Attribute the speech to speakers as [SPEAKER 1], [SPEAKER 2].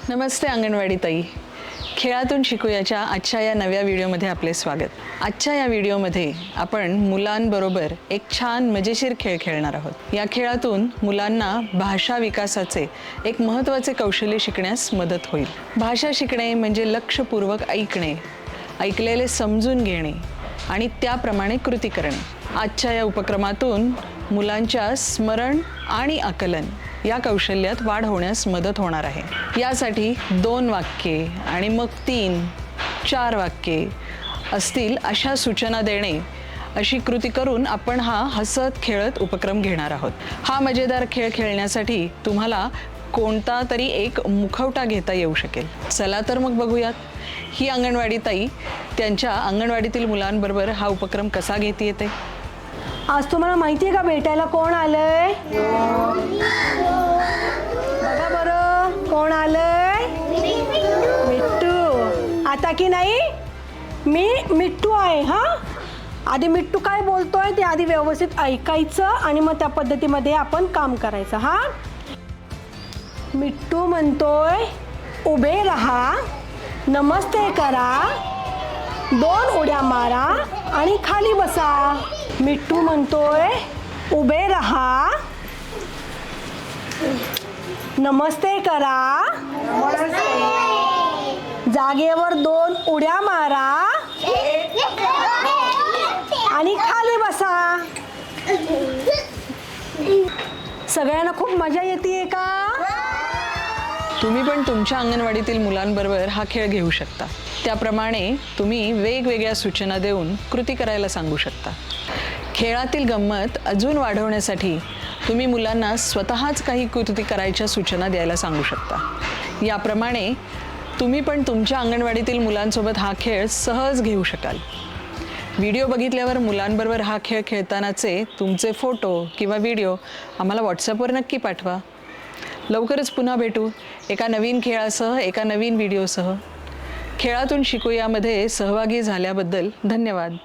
[SPEAKER 1] नमस्ते अंगणवाडी ताई, खेळातून शिकूयाच्या आजच्या या नव्या व्हिडिओमध्ये आपले स्वागत. आजच्या या व्हिडिओमध्ये आपण मुलांबरोबर एक छान मजेशीर खेळ खेळणार आहोत. या खेळातून मुलांना भाषा विकासाचे एक महत्त्वाचे कौशल्य शिकण्यास मदत होईल. भाषा शिकणे म्हणजे लक्षपूर्वक ऐकणे, ऐकलेले समजून घेणे आणि त्याप्रमाणे कृती करणे. आजच्या या उपक्रमातून मुलांच्या स्मरण आणि आकलन या कौशल्यात वाढ होण्यास मदत होणार आहे. यासाठी 2 वाक्ये आणि मग 3-4 वाक्ये असतील अशा सूचना देणे, अशी कृती करून आपण हा हसत खेळत उपक्रम घेणार आहोत. हा मजेदार खेळ खेळण्यासाठी तुम्हाला कोणता तरी एक मुखवटा घेता येऊ शकेल. चला तर मग बघूयात ही अंगणवाडी ताई त्यांच्या अंगणवाडीतील मुलांबरोबर हा उपक्रम कसा घेते येते.
[SPEAKER 2] आज तुम्हाला माहिती आहे का भेटायला कोण आलंय? बघा बरं कोण आलंय? मिट्टू. आता की नाही मी मिट्टू आहे. हा, आधी मिट्टू काय बोलतोय ते आधी व्यवस्थित ऐकायचं आणि मग त्या पद्धतीमध्ये आपण काम करायचं. हा, मिट्टू म्हणतोय उभे राहा, नमस्ते करा, 2 उड्या मारा आणि खाली बसा. मिट्टू म्हणतोय उभे राहा, नमस्ते करा, जागेवर 2 उड्या मारा आणि खाली बसा. सगळ्यांना खूप मजा येते का?
[SPEAKER 1] तुम्ही पण तुमच्या अंगणवाडीतील मुलांबरोबर हा खेळ घेऊ शकता. त्याप्रमाणे तुम्ही वेगवेगळ्या सूचना देऊन कृती करायला सांगू शकता. खेळातील गंमत अजून वाढवण्यासाठी तुम्ही मुलांना स्वतःच काही कृती करायच्या सूचना द्यायला सांगू शकता. याप्रमाणे तुम्ही पण तुमच्या अंगणवाडीतील मुलांसोबत हा खेळ सहज घेऊ शकाल. व्हिडिओ बघितल्यावर मुलांबरोबर हा खेळ खेळतानाचे तुमचे फोटो किंवा व्हिडिओ आम्हाला व्हॉट्सॲपवर नक्की पाठवा. लवकरच पुन्हा भेटू एका नवीन खेळासह, एका नवीन व्हिडिओसह. खेळातून शिकूयामध्ये सहभागी झाल्याबद्दल धन्यवाद.